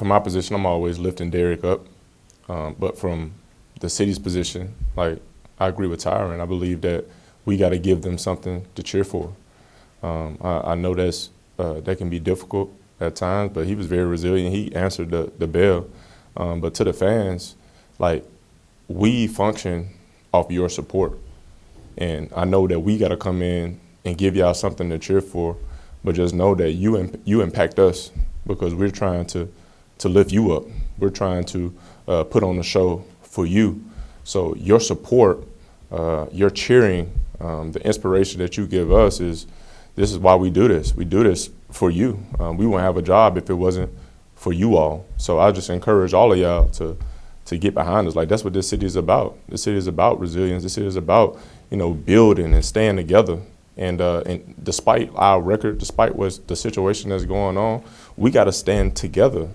from my position, I'm always lifting Derek up. But from the city's position, like, I agree with Tyron. I believe that we got to give them something to cheer for. I know that can be difficult at times, but he was very resilient. He answered the bell. But to the fans, like, we function off your support. And I know that we got to come in and give y'all something to cheer for, but just know that you impact us because we're trying to lift you up. We're trying to put on a show for you. So your support, your cheering, the inspiration that you give us this is why we do this. We do this for you. We wouldn't have a job if it wasn't for you all. So I just encourage all of y'all to get behind us. Like, that's what this city is about. This city is about resilience. This city is about, building and staying together. And despite our record, despite what the situation that's going on, we got to stand together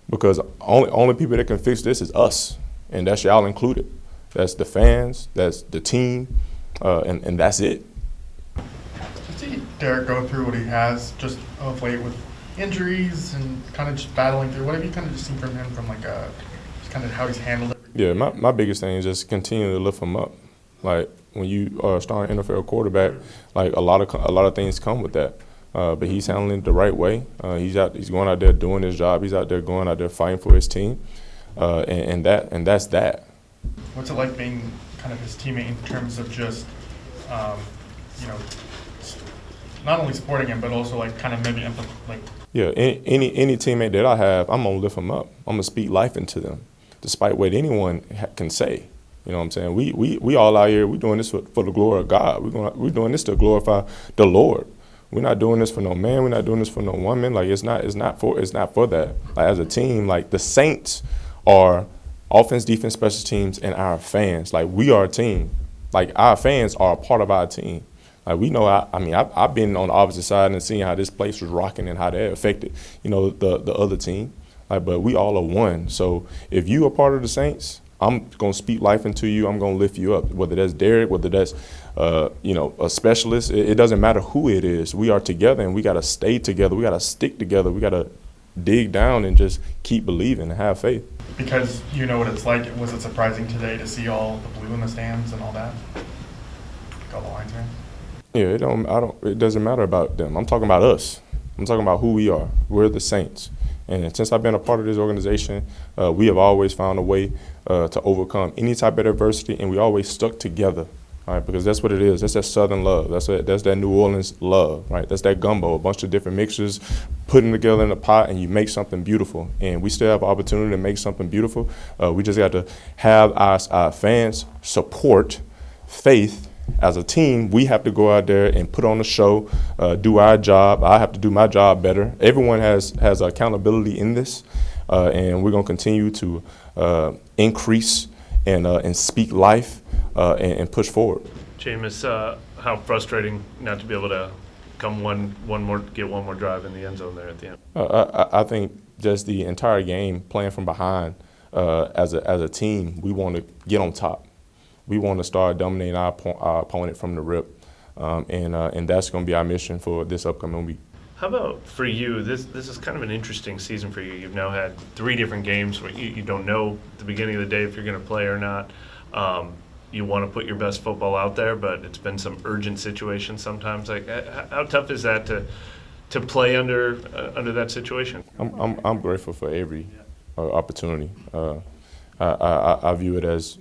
because only people that can fix this is us, and that's y'all included. That's the fans, that's the team, and that's it. To see Derek go through what he has just of late with injuries and kind of just battling through, what have you kind of just seen from him from like just kind of how he's handled it? Yeah, my biggest thing is just continue to lift him up. Like, when you are starting NFL quarterback, like, a lot of things come with that. But he's handling it the right way. He's going out there doing his job. He's out there going out there fighting for his team, and that's that. What's it like being kind of his teammate in terms of just, not only supporting him but also like kind of maybe like. Yeah, any teammate that I have, I'm gonna lift them up. I'm gonna speak life into them, despite what anyone can say. You know what I'm saying? We all out here. We're doing this for the glory of God. We're doing this to glorify the Lord. We're not doing this for no man. We're not doing this for no woman. Like, it's not for that. Like, as a team, like, the Saints are offense, defense, special teams, and our fans. Like, we are a team. Like, our fans are a part of our team. Like, we know. I've been on the opposite side and seen how this place was rocking and how that affected, the other team. Like, but we all are one. So if you are part of the Saints, I'm going to speak life into you. I'm going to lift you up, whether that's Derek, whether that's, a specialist. It doesn't matter who it is. We are together, and we got to stay together. We got to stick together. We got to dig down and just keep believing and have faith. Because you know what it's like, was it surprising today to see all the blue in the stands and all that? Like all the lines here? Yeah, it doesn't matter about them. I'm talking about us. I'm talking about who we are. We're the Saints. And since I've been a part of this organization, we have always found a way to overcome any type of adversity, and we always stuck together, right? Because that's what it is. That's that Southern love. That's that New Orleans love, right? That's that gumbo, a bunch of different mixtures, putting together in a pot, and you make something beautiful. And we still have an opportunity to make something beautiful. We just got to have our fans support faith. As a team, we have to go out there and put on a show, do our job. I have to do my job better. Everyone has accountability in this, and we're going to continue to increase and speak life and push forward. Jameis, how frustrating not to be able to get one more drive in the end zone there at the end. I think just the entire game, playing from behind as a team, we want to get on top. We want to start dominating our opponent from the rip, and that's going to be our mission for this upcoming week. How about for you? This is kind of an interesting season for you. You've now had 3 different games where you don't know at the beginning of the day if you're going to play or not. You want to put your best football out there, but it's been some urgent situations sometimes. Like, how tough is that to play under that situation? I'm grateful for every opportunity. I view it as,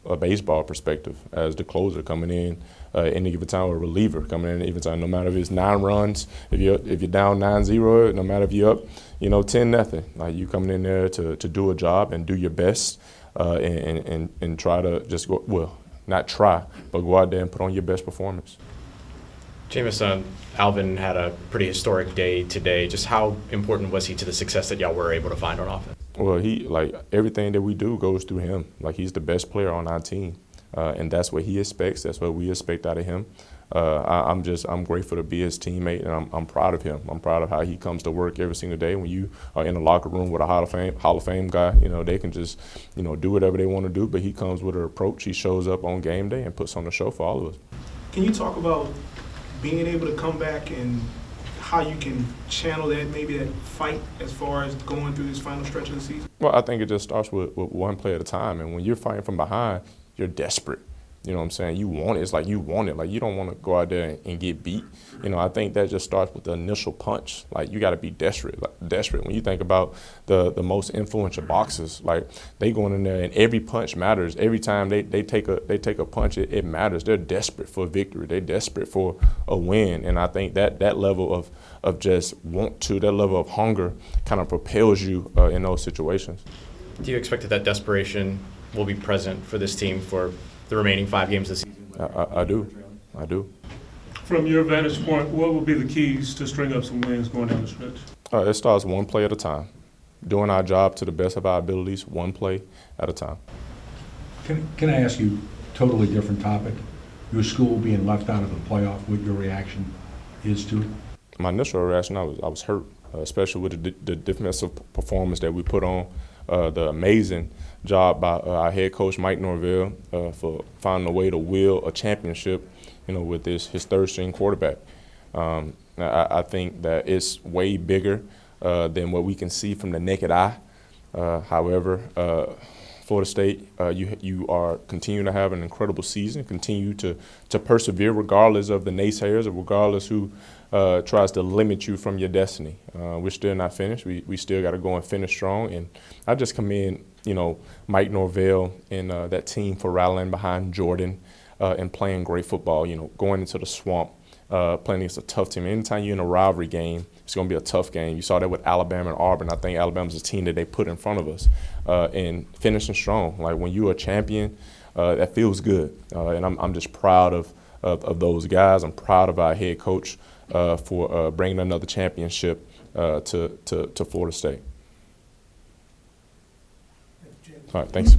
a baseball perspective, as the closer coming in any given time, or a reliever coming in any given time. No matter if it's 9 runs, if you're down 9-0, no matter if you're up, 10-0. Like, you coming in there to do a job and do your best, and try to just go. Well, not try, but go out there and put on your best performance. Jameis, Alvin had a pretty historic day today. Just how important was he to the success that y'all were able to find on offense? Well, everything that we do goes through him. Like, he's the best player on our team, and that's what he expects. That's what we expect out of him. I'm grateful to be his teammate, and I'm proud of him. I'm proud of how he comes to work every single day. When you are in a locker room with a Hall of Fame guy, they can just, do whatever they want to do. But he comes with an approach. He shows up on game day and puts on the show for all of us. Can you talk about being able to come back and how you can channel that, maybe that fight as far as going through this final stretch of the season? Well, I think it just starts with one play at a time. And when you're fighting from behind, you're desperate. You know what I'm saying? You want it. It's like you want it. Like you don't want to go out there and get beat. You know, I think that just starts with the initial punch. Like you got to be desperate. Like desperate. When you think about the most influential boxers, like they going in there and every punch matters. Every time they take a punch, it matters. They're desperate for victory. They're desperate for a win. And I think that level of just that level of hunger kind of propels you in those situations. Do you expect that desperation will be present for this team for the remaining 5 games this season? I do. From your vantage point, what would be the keys to string up some wins going down the stretch? It starts one play at a time. Doing our job to the best of our abilities, one play at a time. Can I ask you a totally different topic? Your school being left out of the playoff, what your reaction is to it? My initial reaction, I was hurt, especially with the defensive performance that we put on, the amazing job by our head coach Mike Norvell for finding a way to will a championship, with his third string quarterback. I think that it's way bigger than what we can see from the naked eye. However, Florida State, you are continuing to have an incredible season, continue to persevere regardless of the naysayers or regardless who tries to limit you from your destiny. We're still not finished. We still got to go and finish strong. And I just commend, Mike Norvell and that team for rallying behind Jordan and playing great football, going into the swamp, playing against a tough team. Anytime you're in a rivalry game, it's going to be a tough game. You saw that with Alabama and Auburn. I think Alabama's a team that they put in front of us and finishing strong. Like when you're a champion, that feels good. And I'm just proud of those guys. I'm proud of our head coach for bringing another championship to Florida State. All right, thanks.